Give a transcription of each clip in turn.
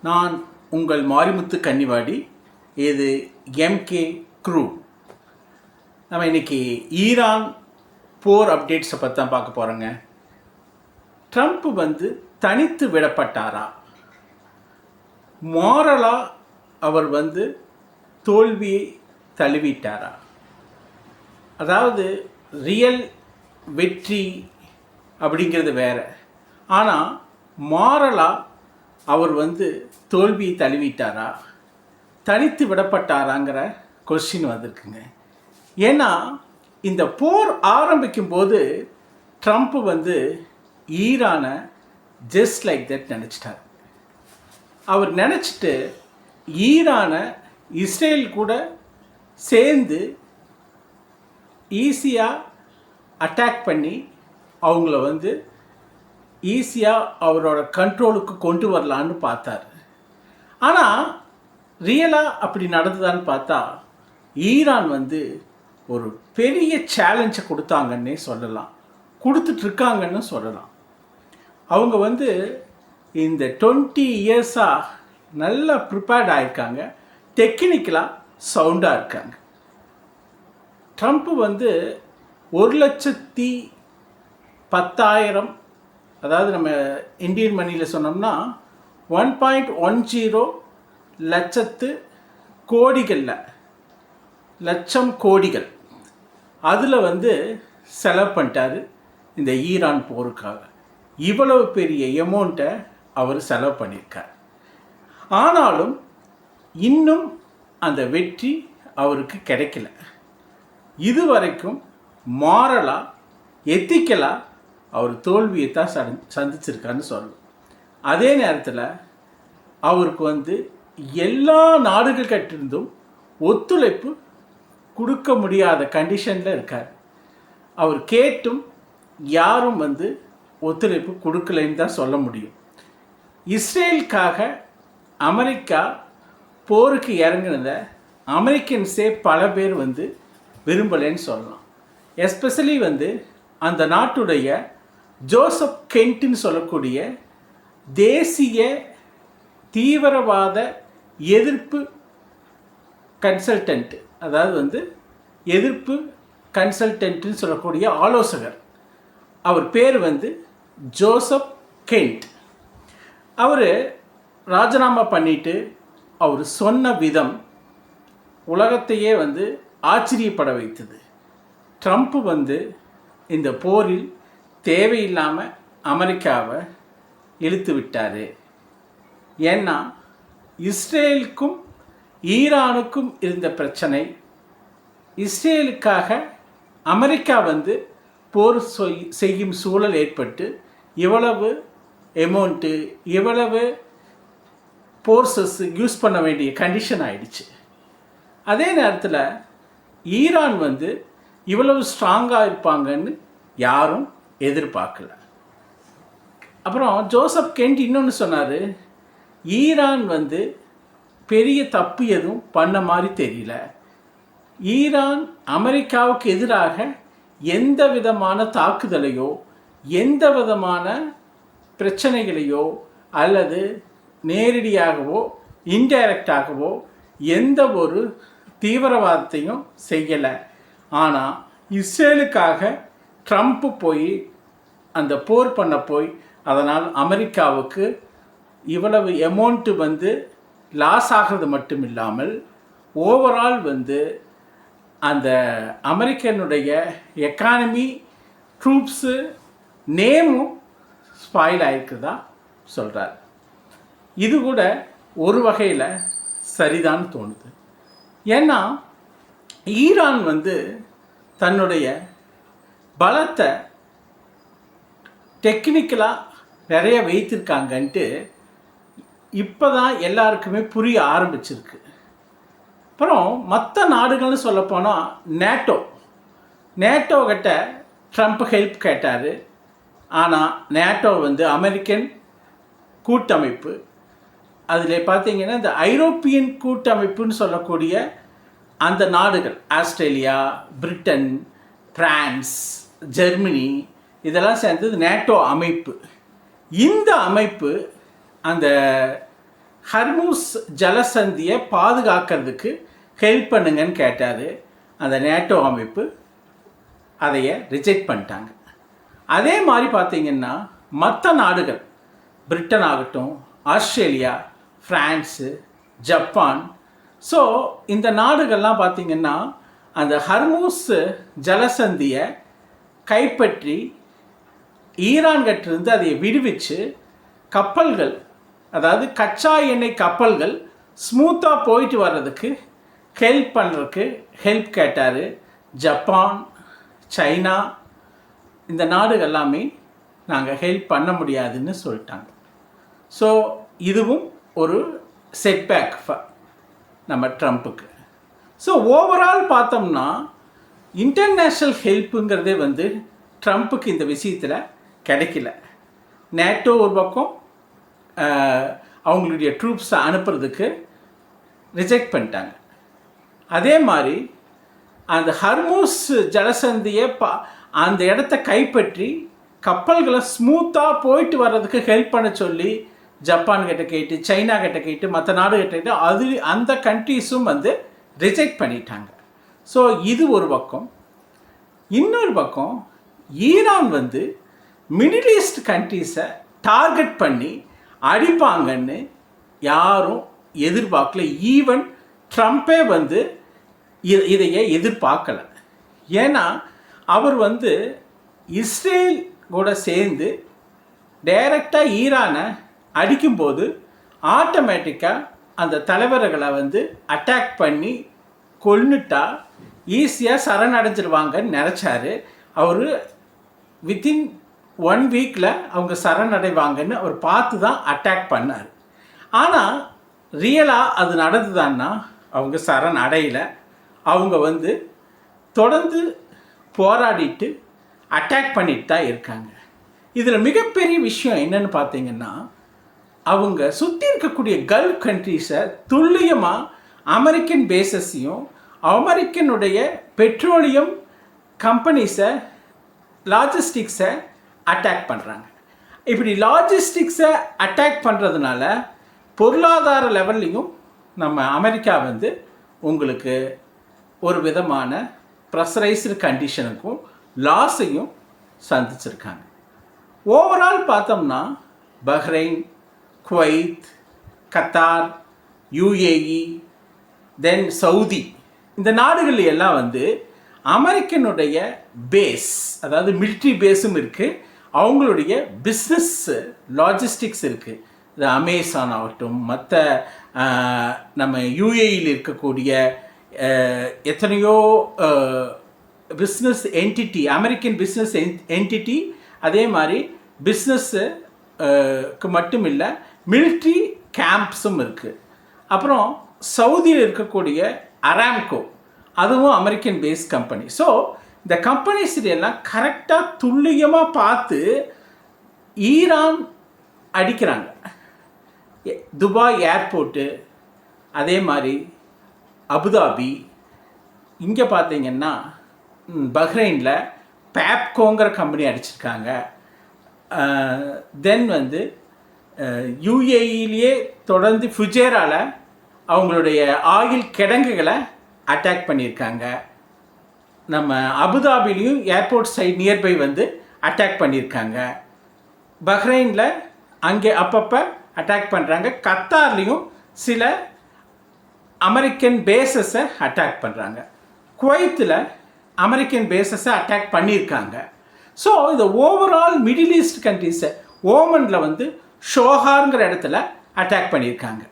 நான் உங்கள் மாரிமுத்து கன்னிவாடி. இது எம்கே க்ரூ. நம்ம இன்றைக்கி ஈரான் போர் அப்டேட்ஸை பற்றி தான் பார்க்க போகிறோங்க. ட்ரம்ப் தனித்து விடப்பட்டாரா? மாரலாக அவர் தோல்வியை தழுவிட்டாரா? அதாவது ரியல் வெற்றி அப்படிங்கிறது வேறு. ஆனால் மாரலாக அவர் தோல்வியை தழுவிட்டாரா, தனித்து விடப்பட்டாராங்கிற கொஸ்டின் வந்திருக்குங்க. ஏன்னா இந்த போர் ஆரம்பிக்கும் போது ட்ரம்ப் ஈரானை ஜஸ்ட் லைக் தட் நினச்சிட்டார். அவர் நினச்சிட்டு ஈரானை இஸ்ரேல் கூட சேர்ந்து ஈஸியாக அட்டாக் பண்ணி அவங்கள ஈஸியாக அவரோட கண்ட்ரோலுக்கு கொண்டு வரலான்னு பார்த்தார். ஆனால் ரியலாக அப்படி நடந்ததான்னு பார்த்தா ஈரான் ஒரு பெரிய சேலஞ்சை கொடுத்தாங்கன்னே சொல்லலாம், கொடுத்துட்ருக்காங்கன்னு சொல்லலாம். அவங்க இந்த 20 இயர்ஸாக நல்லா ப்ரிப்பேர்ட் ஆகிருக்காங்க, டெக்னிக்கலாக சவுண்டாக இருக்காங்க. ட்ரம்ப் 1,10,000, அதாவது நம்ம இந்தியன் மணியில் சொன்னோம்னா 1.10 லட்சத்து கோடிகளில், லட்சம் கோடிகள் அதில் செலவு பண்ணிட்டார் இந்த ஈரான் போருக்காக. இவ்வளவு பெரிய எமௌண்ட்டை அவர் செலவு பண்ணியிருக்கார். ஆனாலும் இன்னும் அந்த வெற்றி அவருக்கு கிடைக்கல. இதுவரைக்கும் மாரலாக எத்திக்கலாக அவர் தோல்வியை தான் சந்திச்சிருக்காருன்னு சொல்லணும். அதே நேரத்தில் அவருக்கு எல்லா நாடுகள்கிட்டிருந்தும் ஒத்துழைப்பு கொடுக்க முடியாத கண்டிஷனில் இருக்கார். அவர் கேட்டும் யாரும் ஒத்துழைப்பு கொடுக்கலைன்னு தான் சொல்ல முடியும். இஸ்ரேலுக்காக அமெரிக்கா போருக்கு இறங்கினதை அமெரிக்கன்ஸே பல பேர் விரும்பலைன்னு சொல்லலாம். எஸ்பெஷலி அந்த நாட்டுடைய ஜோசப் கென்ட்னு சொல்லக்கூடிய தேசிய தீவிரவாத எதிர்ப்பு கன்சல்டன்ட், அதாவது எதிர்ப்பு கன்சல்டன்ட்னு சொல்லக்கூடிய ஆலோசகர், அவர் பேர் ஜோசப் கென்ட். அவர் ராஜினாமா பண்ணிட்டு அவர் சொன்ன விதம் உலகத்தையே ஆச்சரியப்பட வைத்தது. ட்ரம்ப் இந்த போரில் தேவையில்லாமல் அமெரிக்காவை இழுத்து விட்டார். ஏன்னா இஸ்ரேலுக்கும் ஈரானுக்கும் இருந்த பிரச்சனை, இஸ்ரேலுக்காக அமெரிக்கா போர் செய்யும் சூழல் ஏற்பட்டு இவ்வளவு எமௌண்ட்டு, இவ்வளவு போர்சஸ் யூஸ் பண்ண வேண்டிய கண்டிஷன் ஆயிடுச்சு. அதே நேரத்தில் ஈரான் இவ்வளவு ஸ்ட்ராங்காக இருப்பாங்கன்னு யாரும் எதிர்பார்க்கல. அப்புறம் ஜோசப் கென்ட் இன்னொன்று சொன்னார், ஈரான் பெரிய தப்பு எதுவும் பண்ண மாதிரி தெரியல. ஈரான் அமெரிக்காவுக்கு எதிராக எந்த விதமான தாக்குதலையோ, எந்த விதமான பிரச்சனைகளையோ, அல்லது நேரடியாகவோ இன்டைரக்டாகவோ எந்த ஒரு தீவிரவாதத்தையும் செய்யலை. ஆனால் இஸ்ரேலுக்காக ட்ரம்ப் போய் அந்த போர் பண்ண போய் அதனால் அமெரிக்காவுக்கு இவ்வளவு எமௌண்ட்டு லாஸ் ஆகிறது மட்டும் இல்லாமல் ஓவரால் அந்த அமெரிக்கனுடைய எக்கானமி, ட்ரூப்ஸு நேமும் ஸ்பாயில் ஆகிருக்குதா சொல்கிறார். இது கூட ஒரு வகையில் சரிதான் தோணுது. ஏன்னா ஈரான் தன்னுடைய பலத்தை டெக்னிக்கலாக நிறைய வைத்திருக்காங்கன்ட்டு இப்போ தான் எல்லாருக்குமே புரிய ஆரம்பிச்சிருக்கு. அப்புறம் மற்ற நாடுகள்னு சொல்லப்போனால் நேட்டோ கிட்ட ட்ரம்ப் ஹெல்ப் கேட்டார். ஆனால் நேட்டோ அமெரிக்கன் கூட்டமைப்பு, அதில் பார்த்தீங்கன்னா இந்த ஐரோப்பியன் கூட்டமைப்புன்னு சொல்லக்கூடிய அந்த நாடுகள், ஆஸ்திரேலியா, பிரிட்டன், பிரான்ஸ், ஜெர்மனி, இதெல்லாம் சேர்ந்தது நேட்டோ அமைப்பு. இந்த அமைப்பு அந்த ஹர்மூஸ் ஜலசந்தியை பாதுகாக்கிறதுக்கு ஹெல்ப் பண்ணுங்கன்னு கேட்டார். அந்த நேட்டோ அமைப்பு அதைய ரிஜெக்ட் பண்ணிட்டாங்க. அதே மாதிரி பார்த்திங்கன்னா மற்ற நாடுகள், பிரிட்டன் ஆகட்டும், ஆஸ்திரேலியா, ஃப்ரான்ஸு, ஜப்பான், ஸோ இந்த நாடுகள்லாம் பார்த்திங்கன்னா அந்த ஹர்மூஸ் ஜலசந்தியை கைப்பற்றி ஈரான்கிட்டருந்து அதை விடுவிச்சு கப்பல்கள், அதாவது கச்சா எண்ணெய் கப்பல்கள் ஸ்மூத்தாக போயிட்டு வர்றதுக்கு ஹெல்ப் பண்ணுறதுக்கு ஹெல்ப் கேட்டார். ஜப்பான், சைனா, இந்த நாடுகள் எல்லாமே நாங்கள் ஹெல்ப் பண்ண முடியாதுன்னு சொல்லிட்டாங்க. ஸோ இதுவும் ஒரு செட்பேக் நம்ம ட்ரம்ப்புக்கு. ஸோ ஓவரால் பார்த்தோம்னா இன்டர்நேஷ்னல் ஹெல்ப்புங்கிறதே ட்ரம்ப்புக்கு இந்த விஷயத்தில் கிடைக்கல. நேட்டோ ஒரு பக்கம் அவங்களுடைய ட்ரூப்ஸை அனுப்புறதுக்கு ரிஜெக்ட் பண்ணிட்டாங்க. அதே மாதிரி அந்த ஹர்மூஸ் ஜலசந்தியை அந்த இடத்த கைப்பற்றி கப்பல்களை ஸ்மூத்தாக போயிட்டு வர்றதுக்கு ஹெல்ப் பண்ண சொல்லி ஜப்பான் கிட்ட கேட்டு, சைனா கிட்ட கேட்டு, மற்ற நாடு கிட்ட கேட்டு அந்த கண்ட்ரீஸும் ரிஜெக்ட் பண்ணிட்டாங்க. ஸோ இது ஒரு பக்கம். இன்னொரு பக்கம் ஈரான் மிடில் ஈஸ்ட் கண்ட்ரீஸை டார்கெட் பண்ணி அடிப்பாங்கன்னு யாரும் எதிர்பார்க்கல. ஈவன் ட்ரம்ப்பே இதையே எதிர்பார்க்கலை. ஏன்னா அவர் இஸ்ரேல் கூட சேர்ந்து டைரெக்டாக ஈரானை அடிக்கும்போது ஆட்டோமேட்டிக்காக அந்த தலைவர்களை அட்டாக் பண்ணி கொன்னுட்டா ஈஸியாக சரணடைஞ்சிருவாங்கன்னு நினச்சாரு. அவர் வித்தின் 1 வீக்கில் அவங்க சரணடைவாங்கன்னு அவர் பார்த்து தான் அட்டாக் பண்ணார். ஆனால் ரியலாக அது நடந்துதான்னா அவங்க சரண் அடையலை. அவங்க தொடர்ந்து போராடிட்டு அட்டாக் பண்ணிட்டு தான் இருக்காங்க. இதில் மிகப்பெரிய விஷயம் என்னன்னு பார்த்தீங்கன்னா, அவங்க சுற்றி இருக்கக்கூடிய கல்ஃப் கண்ட்ரீஸை துல்லியமாக அமெரிக்கன் பேசஸையும் அமெரிக்கனுடைய பெட்ரோலியம் கம்பெனிஸை, லாஜிஸ்டிக்ஸை அட்டாக் பண்ணுறாங்க. இப்படி லாஜிஸ்டிக்ஸை அட்டாக் பண்ணுறதுனால பொருளாதார லெவல்லையும் நம்ம அமெரிக்கா உங்களுக்கு ஒரு விதமான ப்ரெஷரைஸ்டு கண்டிஷனுக்கும் லாஸையும் சந்திச்சிருக்காங்க. ஓவரால் பார்த்தோம்னா பஹ்ரைன், குவைத், கத்தார், யுஏஇ, தென் சவுதி, இந்த நாடுகள் எல்லாம் அமெரிக்கனுடைய பேஸ், அதாவது மிலிட்ரி பேஸும் இருக்குது, அவங்களுடைய பிஸ்னஸ் லாஜிஸ்டிக்ஸ் இருக்குது. இது அமேசான் ஆகட்டும், மற்ற நம்ம யுஏஇயில் இருக்கக்கூடிய எத்தனையோ business entity, American business entity, அதே மாதிரி பிஸ்னஸ்ஸுக்கு மட்டும் இல்லை மிலிட்ரி கேம்ப்ஸும் இருக்குது. அப்புறம் சவுதியில் இருக்கக்கூடிய அராம்கோ, அதுவும் அமெரிக்கன் பேஸ் கம்பெனி. ஸோ இந்த கம்பெனிஸ் எல்லாம் கரெக்டாக துல்லியமாக பார்த்து ஈரான் அடிக்கிறாங்க. துபாய் ஏர்போர்ட்டு, அதே மாதிரி அபுதாபி, இங்கே பார்த்தீங்கன்னா பஹ்ரைனில் பேப்கோங்கிற கம்பெனி அடிச்சிருக்காங்க. தென் யுஏஇலேயே தொடர்ந்து ஃபுஜேராவில் அவங்களுடைய ஆயில் கிடங்குகளை அட்டாக் பண்ணியிருக்காங்க. நம்ம அபுதாபிலையும் ஏர்போர்ட் சைட் நியர்பை அட்டாக் பண்ணியிருக்காங்க. பஹ்ரைனில் அங்கே அப்பப்போ அட்டாக் பண்ணுறாங்க. கத்தார்லேயும் சில அமெரிக்கன் பேஸஸை அட்டாக் பண்ணுறாங்க. குவைத்தில் அமெரிக்கன் பேஸஸை அட்டாக் பண்ணியிருக்காங்க. ஸோ இந்த ஓவரால் மிடில் ஈஸ்ட் கண்ட்ரீஸை ஓமனில் ஷோஹாருங்கிற இடத்துல அட்டாக் பண்ணியிருக்காங்க.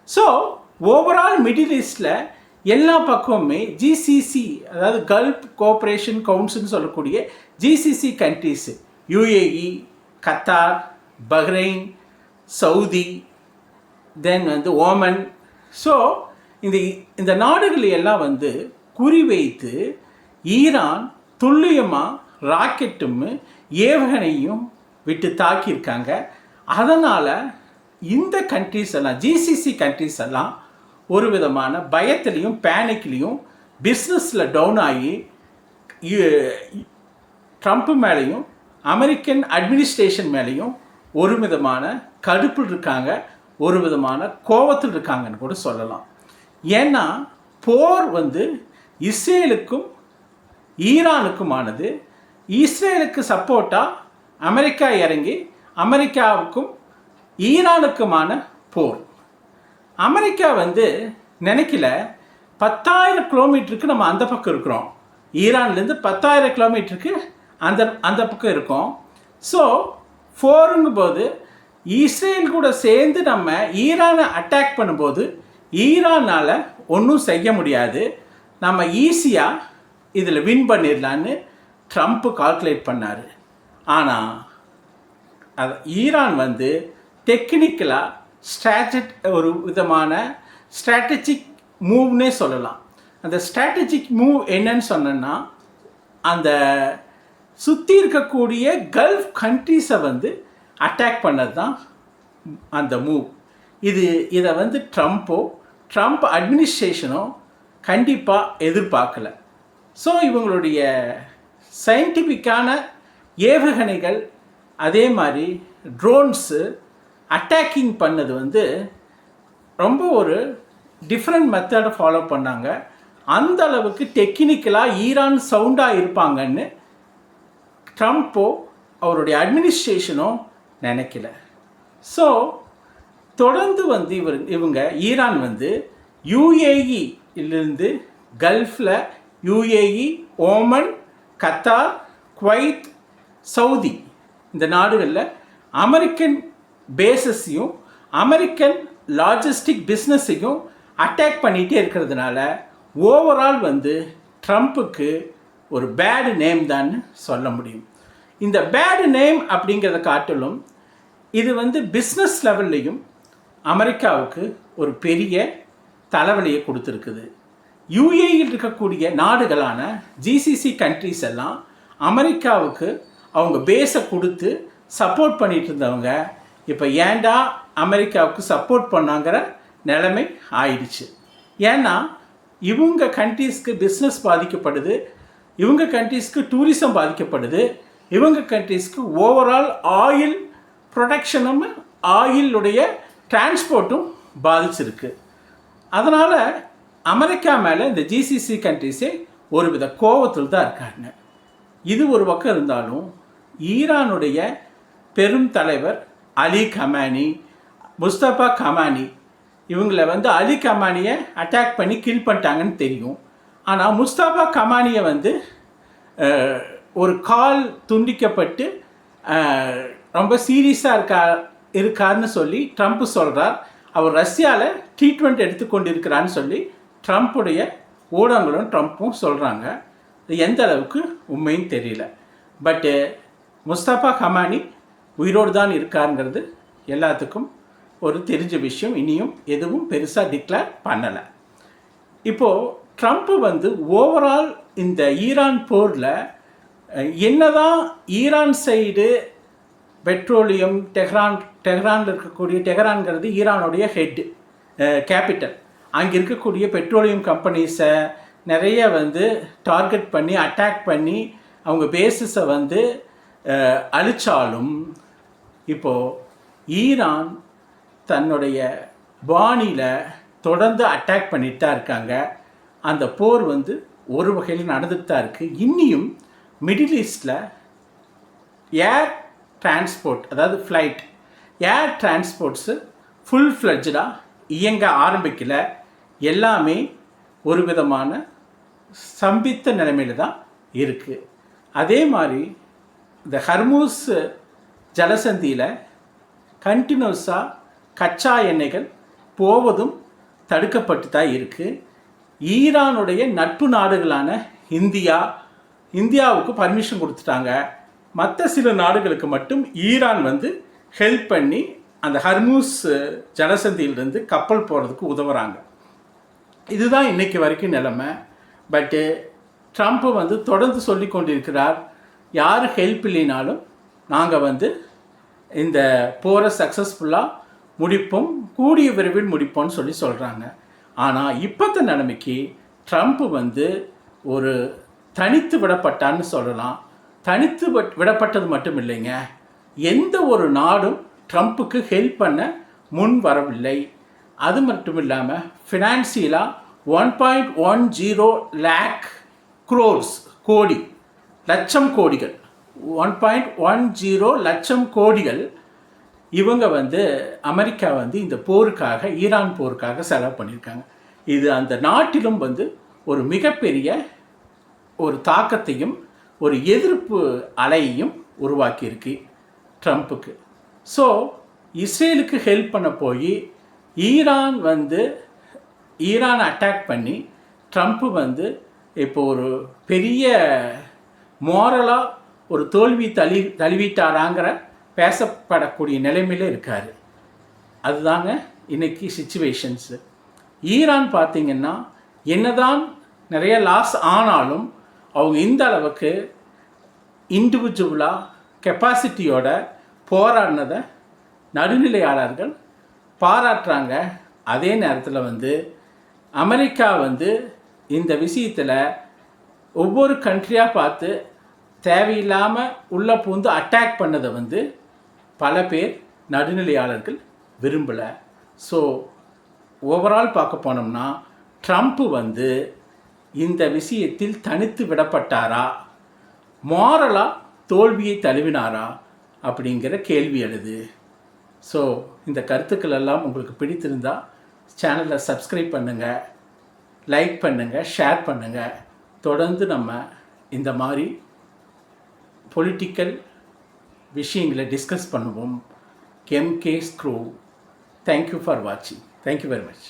ஸோ ஓவரால் மிடில் ஈஸ்டில் எல்லா பக்கமுமே ஜிசிசி, அதாவது கல்ஃப் கோஆப்ரேஷன் கவுன்சில்னு சொல்லக்கூடிய GCC countries, UAE, Qatar, Bahrain, Saudi, தென் ஓமன். ஸோ இந்த நாடுகள் எல்லாம் குறிவைத்து ஈரான் துல்லியமாக ராக்கெட்டும் ஏவுகணையும் விட்டு தாக்கியிருக்காங்க. அதனால் இந்த கண்ட்ரீஸ் எல்லாம், ஜிசிசி கண்ட்ரீஸ் எல்லாம் ஒரு விதமான பயத்திலையும் பேனிக்லேயும் பிஸ்னஸில் டவுன் ஆகி ட்ரம்ப் மேலேயும் அமெரிக்கன் அட்மினிஸ்ட்ரேஷன் மேலேயும் ஒரு விதமான கடுப்பு இருக்காங்க. ஒரு விதமான கோபத்தில் இருக்காங்கன்னு கூட சொல்லலாம். ஏன்னா போர் வந்து இஸ்ரேலுக்கும் ஈரானுக்குமானது. இஸ்ரேலுக்கு சப்போர்ட்டாக அமெரிக்கா இறங்கி அமெரிக்காவுக்கும் ஈரானுக்குமான போர். அமெரிக்கா வந்து நினைக்கல 10,000 கிலோமீட்டருக்கு நம்ம அந்த பக்கம் இருக்கிறோம், ஈரான்லேருந்து 10,000 கிலோமீட்டருக்கு அந்த பக்கம் இருக்கோம். ஸோ போருங்கும் போது இஸ்ரேல் கூட சேர்ந்து நம்ம ஈரானை அட்டாக் பண்ணும்போது ஈரானால் ஒன்றும் செய்ய முடியாது, நம்ம ஈஸியாக இதில் வின் பண்ணிடலான்னு ட்ரம்ப்பு கால்குலேட் பண்ணார். ஆனால் அது ஈரான் வந்து டெக்னிக்கலாக ஒரு விதமான ஸ்ட்ராட்டஜிக் மூவ்னே சொல்லலாம். அந்த ஸ்ட்ராட்டஜிக் மூவ் என்னன்னு சொன்னோன்னா, அந்த சுற்றி இருக்கக்கூடிய கல்ஃப் கண்ட்ரீஸை வந்து அட்டாக் பண்ணது தான் அந்த மூவ். இதை வந்து ட்ரம்ப் அட்மினிஸ்ட்ரேஷனோ கண்டிப்பாக எதிர்பார்க்கல. ஸோ இவங்களுடைய சயின்டிஃபிக்கான ஏவுகணைகள் அதே மாதிரி ட்ரோன்ஸு அட்டாக்கிங் பண்ணது வந்து ரொம்ப ஒரு டிஃப்ரெண்ட் மெத்தடை ஃபாலோ பண்ணாங்க. அந்த அளவுக்கு டெக்னிக்கலாக ஈரான் சவுண்டாக இருப்பாங்கன்னு ட்ரம்ப்போ அவருடைய அட்மினிஸ்ட்ரேஷனோ நினைக்கல. ஸோ தொடர்ந்து வந்து இவங்க ஈரான் வந்து யூஏஇலிருந்து கல்ஃபில் UAE, Oman, Qatar, Kuwait, Saudi இந்த நாடுகளில் அமெரிக்கன் பேசஸையும் அமெரிக்கன் லாஜிஸ்டிக் பிஸ்னஸையும் அட்டாக் பண்ணிகிட்டே இருக்கிறதுனால ஓவரால் வந்து ட்ரம்ப்புக்கு ஒரு பேடு நேம் தான் சொல்ல முடியும். இந்த பேடு நேம் அப்படிங்கிறத காட்டிலும் இது வந்து பிஸ்னஸ் லெவல்லையும் அமெரிக்காவுக்கு ஒரு பெரிய தலைவலியை கொடுத்துருக்குது. யூஏயில் இருக்கக்கூடிய நாடுகளான ஜிசிசி கண்ட்ரிஸ் எல்லாம் அமெரிக்காவுக்கு அவங்க பேஸை கொடுத்து சப்போர்ட் பண்ணிகிட்டு இருந்தவங்க இப்போ ஏண்டா அமெரிக்காவுக்கு சப்போர்ட் பண்ணாங்கிற நிலைமை ஆயிடுச்சு. ஏன்னா இவங்க கண்ட்ரீஸ்க்கு பிஸ்னஸ் பாதிக்கப்படுது, இவங்க கண்ட்ரீஸ்க்கு டூரிசம் பாதிக்கப்படுது, இவங்க கண்ட்ரீஸ்க்கு ஓவரால் ஆயில் ப்ரொடக்ஷனும் ஆயிலுடைய டிரான்ஸ்போர்ட்டும் பாதிச்சிருக்கு. அதனால் அமெரிக்கா மேலே இந்த ஜிசிசி கண்ட்ரிஸே ஒரு வித கோபத்தில் தான் இருக்காங்க. இது ஒரு பக்கம் இருந்தாலும் ஈரானுடைய பெரும் தலைவர் அலி கமானி, முஸ்தபா கமானி இவங்கள வந்து அலி கமானியை அட்டாக் பண்ணி கில் பண்ணிட்டாங்கன்னு தெரியும். ஆனால் முஸ்தபா கமானியை வந்து ஒரு கால் துண்டிக்கப்பட்டு ரொம்ப சீரியஸாக இருக்காருன்னு சொல்லி ட்ரம்ப் சொல்கிறார். அவர் ரஷ்யாவில் ட்ரீட்மெண்ட் எடுத்துக்கொண்டு இருக்கிறான்னு சொல்லி ட்ரம்ப்புடைய ஊடகங்களும் ட்ரம்ப்பும் சொல்கிறாங்க. எந்த அளவுக்கு உண்மைன்னு தெரியல. பட்டு முஸ்தபா கமானி உயிரோடு தான் இருக்காருங்கிறது எல்லாத்துக்கும் ஒரு தெரிஞ்ச விஷயம். இனியும் எதுவும் பெருசாக டிக்ளேர் பண்ணலை. இப்போது ட்ரம்ப்பு வந்து ஓவரால் இந்த ஈரான் போரில் என்னதான் ஈரான் சைடு பெட்ரோலியம் டெஹ்ரானில் இருக்கக்கூடிய டெஹ்ரான்கிறது ஈரானுடைய ஹெட் கேபிட்டல், அங்கே இருக்கக்கூடிய பெட்ரோலியம் கம்பெனிஸை நிறைய வந்து டார்கெட் பண்ணி அட்டாக் பண்ணி அவங்க பேஸஸை வந்து அழித்தாலும் இப்போது ஈரான் தன்னுடைய பாணியில் தொடர்ந்து அட்டாக் பண்ணிட்டு தான் இருக்காங்க. அந்த போர் வந்து ஒரு வகையில் நடந்துட்டு தான் இருக்குது. இன்னியும் மிடில் ஈஸ்டில் ஏர் டிரான்ஸ்போர்ட், அதாவது ஃப்ளைட் ஏர் டிரான்ஸ்போர்ட்ஸு ஃபுல் ஃப்ளட்ஜாக இயங்க ஆரம்பிக்கல. எல்லாமே ஒரு விதமான ஸ்தம்பித்த நிலைமையில் தான் இருக்குது. அதே மாதிரி இந்த ஹர்மூஸ் ஜலசந்தியில் கண்டினியூஸாக கச்சா எண்ணெய்கள் போவதும் தடுக்கப்பட்டு தான் இருக்குது. ஈரானுடைய நட்பு நாடுகளான இந்தியாவுக்கு பர்மிஷன் கொடுத்துட்டாங்க. மற்ற சில நாடுகளுக்கு மட்டும் ஈரான் வந்து ஹெல்ப் பண்ணி அந்த ஹர்மூஸ் ஜலசந்தியிலிருந்து கப்பல் போகிறதுக்கு உதவுறாங்க. இதுதான் இன்றைக்கி வரைக்கும் நிலைமை. பட்டு ட்ரம்ப்பு வந்து தொடர்ந்து சொல்லி கொண்டிருக்கிறார், யார் ஹெல்ப் இல்லைனாலும் நாங்கள் வந்து இந்த போரை சக்ஸஸ்ஃபுல்லாக முடிப்போம், கூடிய விரைவில் முடிப்போம்னு சொல்கிறாங்க. ஆனால் இப்போத்த நிலைமைக்கு ட்ரம்ப்பு வந்து ஒரு தனித்து விடப்பட்டான்னு சொல்லலாம். தனித்து விடப்பட்டது மட்டும் இல்லைங்க, எந்த ஒரு நாடும் ட்ரம்ப்புக்கு ஹெல்ப் பண்ண முன் வரவில்லை. அது மட்டும் இல்லாமல் ஃபினான்சியலாக 1.10 lakh crores லட்சம் கோடிகள் 1.10 லட்சம் கோடிகள் இவங்க அமெரிக்கா இந்த போருக்காக, ஈரான் போருக்காக செலவு பண்ணியிருக்காங்க. இது அந்த நாட்டிலும் ஒரு மிகப்பெரிய ஒரு தாக்கத்தையும் ஒரு எதிர்ப்பு அலையையும் உருவாக்கியிருக்கு ட்ரம்ப்புக்கு. ஸோ இஸ்ரேலுக்கு ஹெல்ப் பண்ண போய் ஈரான் அட்டாக் பண்ணி ட்ரம்ப்பு இப்போ ஒரு பெரிய மோரலாக ஒரு தோல்வி தழுவிட்டாராங்கிற பேசப்படக்கூடிய நிலைமையில் இருக்கார். அதுதாங்க இன்னைக்கு சிச்சுவேஷன்ஸு. ஈரான் பார்த்திங்கன்னா என்னதான் நிறைய லாஸ் ஆனாலும் அவங்க இந்த அளவுக்கு இண்டிவிஜுவலாக கெப்பாசிட்டியோட போராடினதை நடுநிலையாளர்கள் பாராட்டுறாங்க. அதே நேரத்தில் அமெரிக்கா இந்த விஷயத்தில் ஒவ்வொரு கண்ட்ரியாக பார்த்து தேவையில்லாமல் உள்ளே பூந்து அட்டாக் பண்ணதை பல பேர் நடுநிலையாளர்கள் விரும்பலை. ஸோ ஓவரால் பார்க்க போனோம்னா ட்ரம்ப்பு இந்த விஷயத்தில் தனித்து விடப்பட்டாரா, மாரலாக தோல்வியை தழுவினாரா அப்படிங்கிற கேள்வி எழுது. ஸோ இந்த கருத்துக்கள் எல்லாம் உங்களுக்கு பிடித்திருந்தால் சேனலை சப்ஸ்கிரைப் பண்ணுங்கள், லைக் பண்ணுங்கள், ஷேர் பண்ணுங்கள். தொடர்ந்து நம்ம இந்த மாதிரி பொலிட்டிக்கல் விஷயங்களை டிஸ்கஸ் பண்ணுவோம். MK Screw. Thank you for watching. Thank you very much.